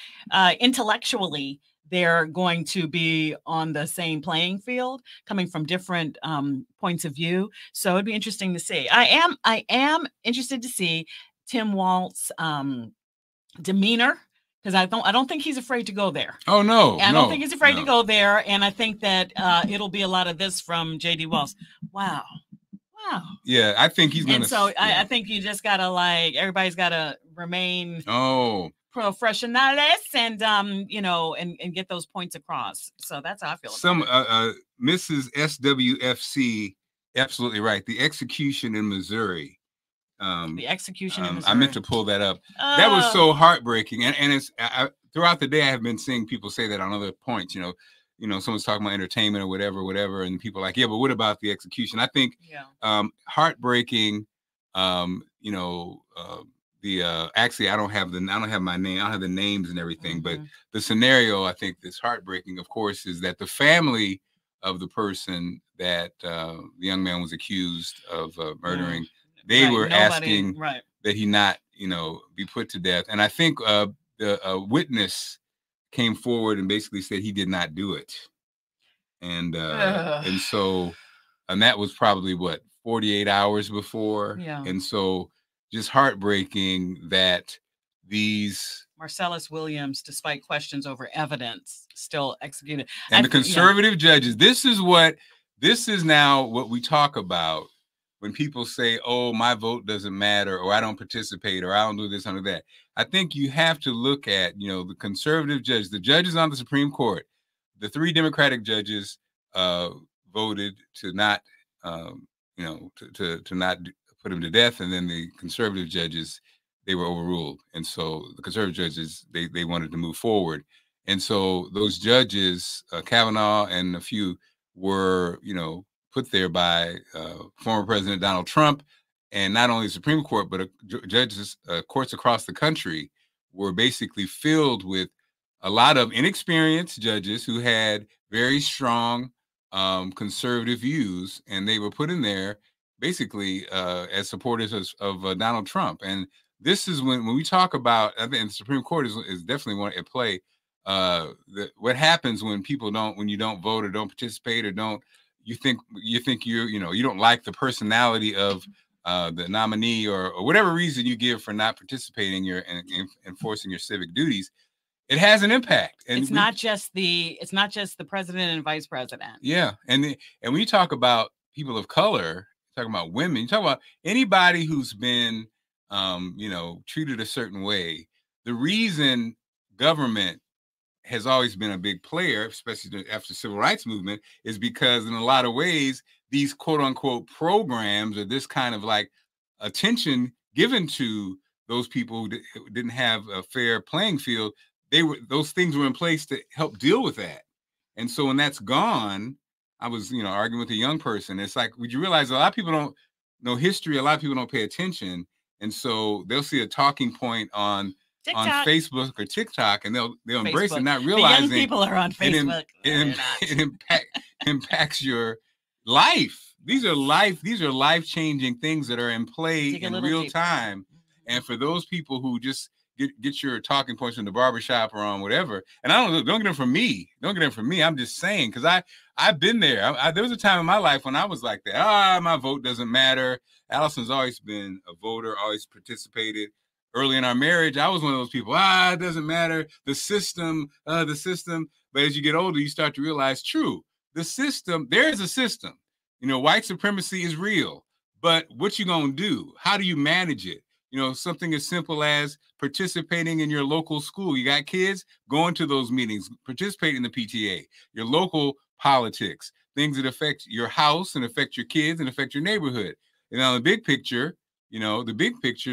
intellectually they're going to be on the same playing field, coming from different points of view. So it'd be interesting to see. I am interested to see Tim Walz's demeanor because I don't think he's afraid to go there. Oh no, I don't think he's afraid to go there, and I think that it'll be a lot of this from J.D. Walz. Wow. Yeah, I think he's gonna. And so I think you just gotta everybody's gotta remain professionales and and get those points across. So that's how I feel. Mrs. SWFC, absolutely right. The execution in Missouri. The execution in Missouri. I meant to pull that up. That was so heartbreaking, and it's throughout the day I have been seeing people say that on other points. Someone's talking about entertainment or whatever, and people are like, yeah, but what about the execution? I think heartbreaking. Actually, I don't have my name. I don't have the names and everything, but the scenario I think that's heartbreaking, of course, is that the family of the person that the young man was accused of murdering, they were asking that he not, be put to death. And I think the witness came forward and basically said he did not do it. And that was probably 48 hours before. Yeah. And so just heartbreaking that these Marcellus Williams, despite questions over evidence, still executed. And the conservative judges, this is now what we talk about when people say, oh, my vote doesn't matter, or I don't participate, or I don't do this, I don't do that. I think you have to look at, the conservative judges, the judges on the Supreme Court. The 3 Democratic judges voted to not, to not put him to death, and then the conservative judges, they were overruled, and so the conservative judges, they wanted to move forward, and so those judges, Kavanaugh and a few, were put there by former President Donald Trump, and not only the Supreme Court, but judges, courts across the country were basically filled with a lot of inexperienced judges who had very strong conservative views, and they were put in there basically as supporters of Donald Trump. And this is when we talk about, I think the Supreme Court is definitely one at play. What happens when when you don't vote or don't participate, or you think you don't like the personality of the nominee, or whatever reason you give for not participating and enforcing your civic duties. It has an impact, and it's not just the president and vice president. Yeah, and when you talk about people of color, talking about women, you talk about anybody who's been, treated a certain way. The reason government has always been a big player, especially after the civil rights movement, is because in a lot of ways, these quote unquote programs, or this kind of like attention given to those people who didn't have a fair playing field, those things were in place to help deal with that. And so when that's gone, I was, arguing with a young person. It's like, would you realize a lot of people don't know history? A lot of people don't pay attention. And so they'll see a talking point on Facebook or TikTok, and they'll embrace it, not realizing the young people are on Facebook. It impacts your life. These are life-changing things that are in play in real time. And for those people who just get your talking points from the barbershop or on whatever, and don't get them from me. Don't get them from me. I'm just saying, because I've been there. There was a time in my life when I was like that. My vote doesn't matter. Allison's always been a voter, always participated. Early in our marriage, I was one of those people. It doesn't matter. The system. But as you get older, you start to realize, true, the system. There is a system. White supremacy is real. But what you gonna do? How do you manage it? Something as simple as participating in your local school. You got kids, going to those meetings, participate in the PTA, your local politics, things that affect your house and affect your kids and affect your neighborhood. And on the big picture,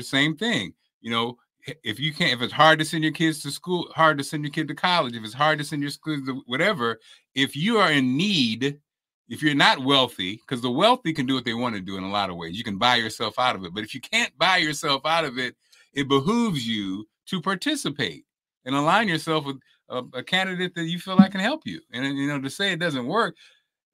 same thing. If it's hard to send your kids to school, hard to send your kid to college, if it's hard to send your kids to whatever, if you are in need, if you're not wealthy, because the wealthy can do what they want to do in a lot of ways. You can buy yourself out of it. But if you can't buy yourself out of it, it behooves you to participate and align yourself with a candidate that you feel like can help you. And, to say it doesn't work,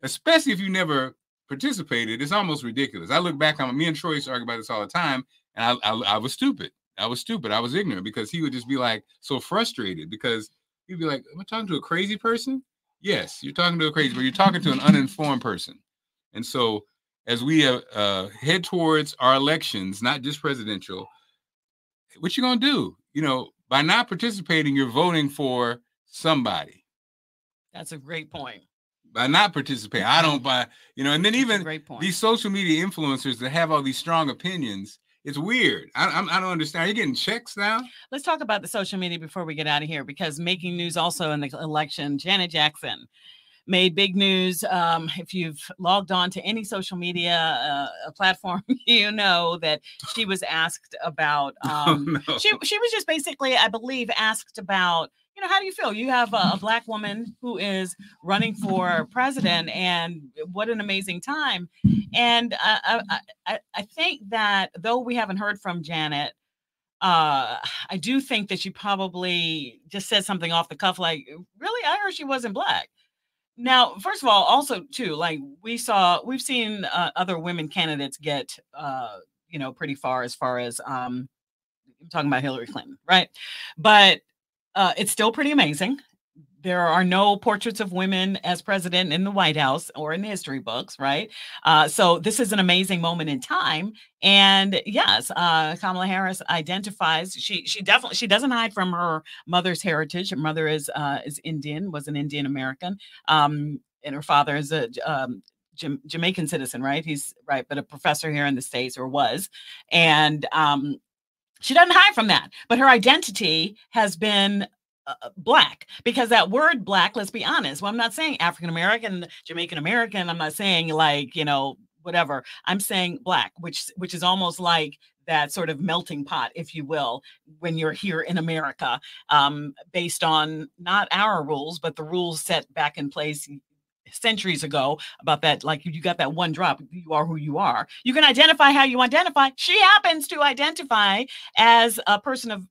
especially if you never participated, it's almost ridiculous. I look back on me and Troy used to argue about this all the time, and I was stupid. I was ignorant, because he would just be like so frustrated, because he'd be like, am I talking to a crazy person? Yes, you're talking to a crazy, but you're talking to an uninformed person. And so as we head towards our elections, not just presidential, what you going to do? By not participating, you're voting for somebody. That's a great point. By not participating, I don't buy, and then even these social media influencers that have all these strong opinions, it's weird. I don't understand. Are you getting checks now? Let's talk about the social media before we get out of here, because making news also in the election, Janet Jackson made big news. If you've logged on to any social media platform, you know that she was asked about, she was just basically, I believe, asked about, how do you feel? You have a Black woman who is running for president, and what an amazing time. And I think that though we haven't heard from Janet, I do think that she probably just said something off the cuff, like, really? I heard she wasn't Black. Now, first of all, also too, like we've seen other women candidates get, pretty far as talking about Hillary Clinton, right? But it's still pretty amazing there are no portraits of women as president in the White House or in the history books, right? So this is an amazing moment in time. And yes, Kamala Harris identifies, she doesn't hide from her mother's heritage. Her mother is Indian, was an Indian American, and her father is a Jamaican citizen, right? He's right, but a professor here in the States, or was. And she doesn't hide from that, but her identity has been Black, because that word Black, let's be honest. Well, I'm not saying African American, Jamaican American. I'm not saying like, whatever. I'm saying Black, which is almost like that sort of melting pot, if you will, when you're here in America, based on not our rules, but the rules set back in place centuries ago about that. Like, you got that one drop, you are who you are. You can identify how you identify. She happens to identify as a person of,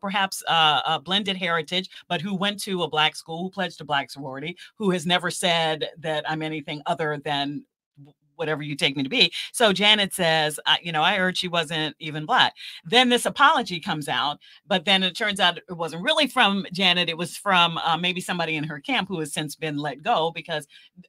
perhaps a blended heritage, but who went to a Black school, who pledged a Black sorority, who has never said that I'm anything other than whatever you take me to be. So Janet says, I heard she wasn't even Black. Then this apology comes out, but then it turns out it wasn't really from Janet. It was from maybe somebody in her camp who has since been let go,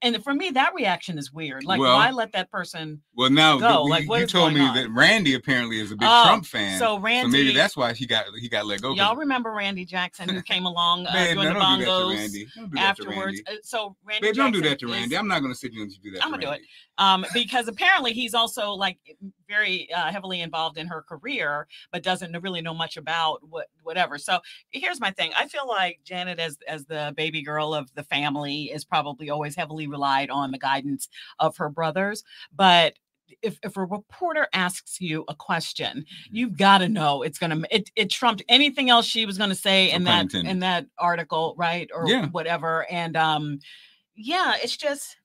and for me, that reaction is weird. Like, why let that person go? You told me that Randy apparently is a big Trump fan. So Randy, maybe that's why he got let go. Y'all remember Randy Jackson, who came along doing the bongos afterwards. So Randy Jackson, don't do that to Randy. I'm not going to sit here and do that. I'm going to do it. Because apparently he's also like very heavily involved in her career, but doesn't really know much about whatever. So here's my thing. I feel like Janet, as the baby girl of the family, is probably always heavily relied on the guidance of her brothers. But if a reporter asks you a question, you've got to know it trumped anything else she was going to say in that article, right? Or whatever. And it's just,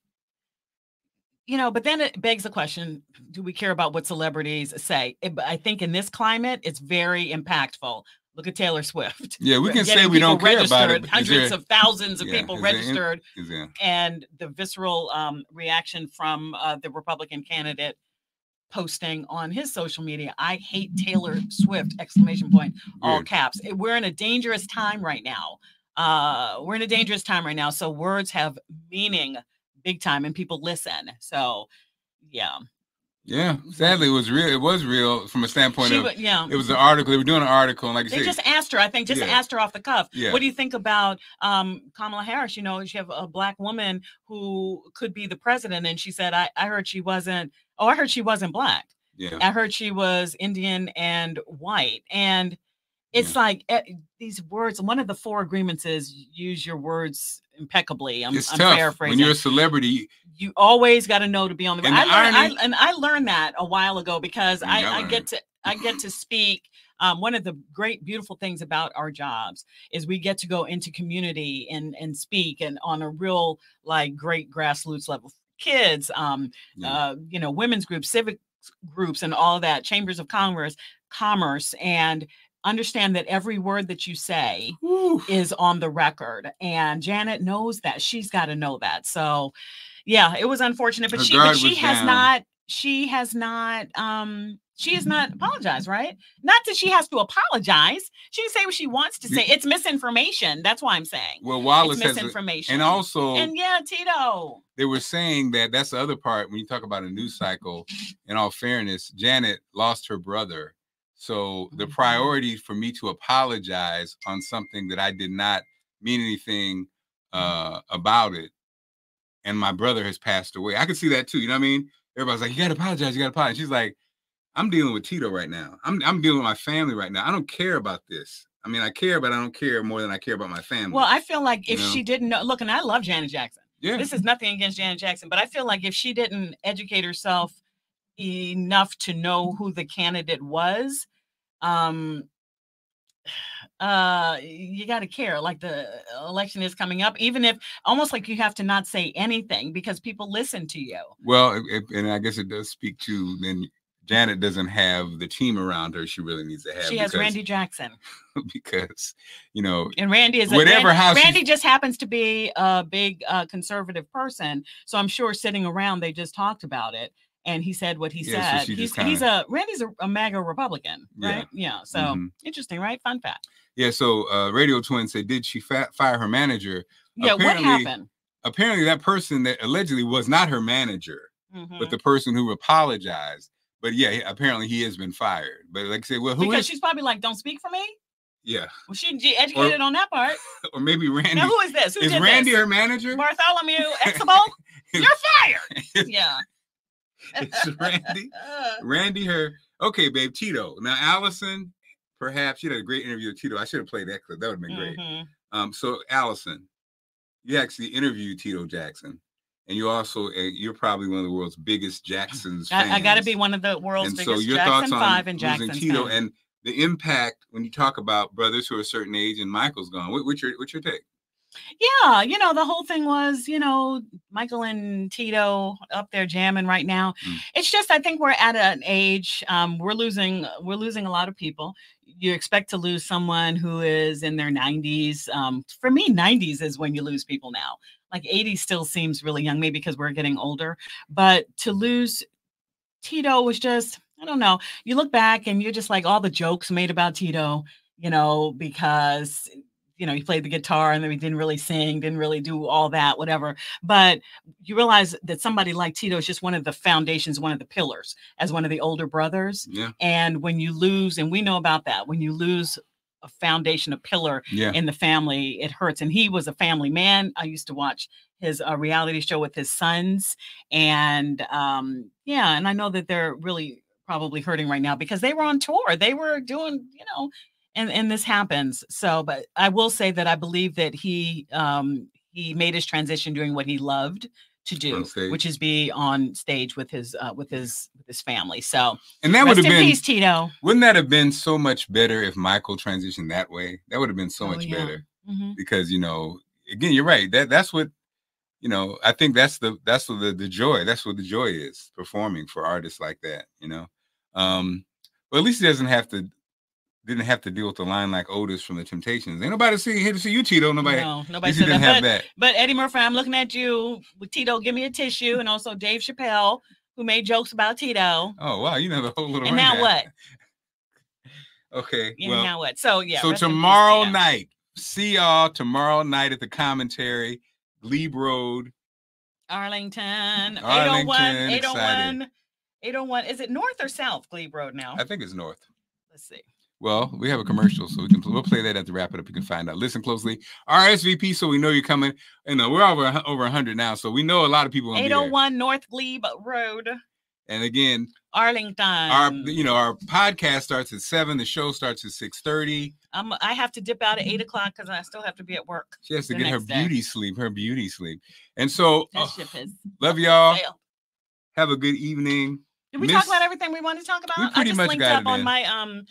but then it begs the question, do we care about what celebrities say? I think in this climate, it's very impactful. Look at Taylor Swift. Yeah, we can say we don't care about it. Hundreds of thousands of people registered. And the visceral reaction from the Republican candidate posting on his social media, "I hate Taylor Swift!" ! All caps. We're in a dangerous time right now. So words have meaning big time, and people listen. So sadly, it was real from a standpoint of it was an article. They were doing an article, and like they just asked her, asked her off the cuff, what do you think about Kamala Harris? You have a Black woman who could be the president, and she said, I heard she wasn't Black. I heard she was Indian and white. And it's like these words. One of the 4 agreements is use your words impeccably. I'm paraphrasing. When you're a celebrity, you always got to know to be on the. I learned that a while ago, because I get to speak. One of the great, beautiful things about our jobs is we get to go into community and speak, and on a real great grassroots level. Kids, women's groups, civic groups, and all of that, chambers of commerce, and understand that every word that you say is on the record. And Janet knows that. She's got to know that. So it was unfortunate, but she has not apologized, right? Not that she has to apologize. She can say what she wants to say. It's misinformation. That's why I'm saying. Well, Wallace has misinformation. And Tito. They were saying that's the other part when you talk about a news cycle. In all fairness, Janet lost her brother. So the priority for me to apologize on something that I did not mean anything about it, and my brother has passed away. I could see that too. You know what I mean? Everybody's like, you got to apologize. You got to apologize. She's like, I'm dealing with Tito right now. I'm dealing with my family right now. I don't care about this. I mean, I care, but I don't care more than I care about my family. Well, I feel like if she didn't know, look, and I love Janet Jackson. Yeah. This is nothing against Janet Jackson, but I feel like if she didn't educate herself enough to know who the candidate was, you got to care. Like, the election is coming up, even if almost like you have to not say anything because people listen to you. Well, and I guess it does speak to then Janet doesn't have the team around her she really needs to have. She has Randy Jackson. Because, and Randy is Randy just happens to be a big conservative person. So I'm sure sitting around, they just talked about it. And he said what he said. So Randy's a MAGA Republican, right? Yeah. So interesting, right? Fun fact. Yeah. So Radio Twin said, did she fire her manager? Yeah, what happened? Apparently, that person that allegedly was not her manager, but the person who apologized. But yeah, apparently he has been fired. But like I said, well, because she's probably like, don't speak for me. Yeah. Well, she educated on that part. Or maybe Randy. Now, who is this? Is Randy her manager? Bartholomew Exable? You're fired. Yeah. It's Randy. Randy her. Okay, babe, Tito. Now, Allison, perhaps she had a great interview with Tito. I should have played that clip. That would have been great. So, Allison, you actually interviewed Tito Jackson. And you also, you're probably one of the world's biggest Jacksons fans. I got to be one of the world's biggest your Jackson thoughts on 5 and Jackson Tito fans. And the impact when you talk about brothers who are a certain age and Michael's gone. What's your take? Yeah, the whole thing was, Michael and Tito up there jamming right now. It's just, I think we're at an age, we're losing a lot of people. You expect to lose someone who is in their 90s. For me, 90s is when you lose people now. Like 80 still seems really young, maybe because we're getting older. But to lose Tito was just, I don't know. You look back and you're just like all the jokes made about Tito, because, he played the guitar and then he didn't really sing, didn't really do all that, whatever. But you realize that somebody like Tito is just one of the foundations, one of the pillars as one of the older brothers. Yeah. And when you lose, and we know about that, when you lose a foundation, a pillar in the family, it hurts. And he was a family man. I used to watch his reality show with his sons. And and I know that they're really probably hurting right now because they were on tour. They were doing, and this happens. So, but I will say that I believe that he made his transition doing what he loved to do, which is be on stage with his family. So, and that would have been peace, Tito. Wouldn't that have been so much better if Michael transitioned that way? That would have been so much better because again, you're right. That's what I think that's the joy. That's what the joy is, performing for artists like that. But at least he didn't have to deal with the line like Otis from the Temptations. Ain't nobody here to see you, Tito. Nobody said didn't have that. But Eddie Murphy, I'm looking at you with Tito. Give me a tissue, and also Dave Chappelle, who made jokes about Tito. Oh wow, you know the whole little. And now what? Okay. Well, now what? So yeah. So tomorrow night, see y'all tomorrow night at the Commentary, Glebe Road, Arlington. 801. Is it north or south Glebe Road now? I think it's north. Let's see. Well, we have a commercial, so we'll play that at the wrap it up. You can find out. Listen closely. RSVP, so we know you're coming. We're over 100 now, so we know a lot of people. 801 North Glebe Road. And again, Arlington. Our podcast starts at 7. The show starts at 6:30. I have to dip out at 8 o'clock because I still have to be at work. She has to get her beauty sleep. And so, love y'all. Have a good evening. Did we talk about everything we wanted to talk about? I just linked up on my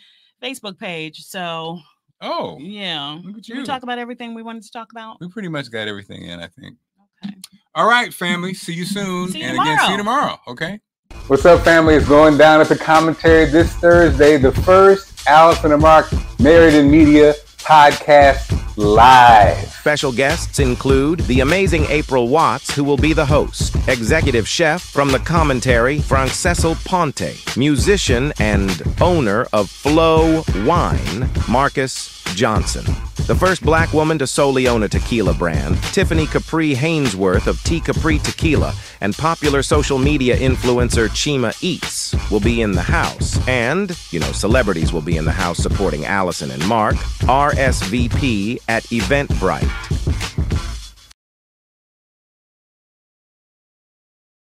Facebook page. So yeah. Look at you. Did we talk about everything we wanted to talk about? We pretty much got everything in, I think. Okay. All right, family. See you soon. See you and tomorrow. Again, see you tomorrow. Okay. What's up, family? It's going down at the Commentary this Thursday, the first Allison and Marc Married in Media podcast live. Special guests include the amazing April Watts, who will be the host, executive chef from the Commentary, Francesco Ponte, musician and owner of Flow Wine, Marcus Johnson. The first black woman to solely own a tequila brand, Tiffany Capri Hainsworth of Tea Capri Tequila, and popular social media influencer Chima Eats will be in the house. And, celebrities will be in the house supporting Allison and Marc. RSVP at Eventbrite.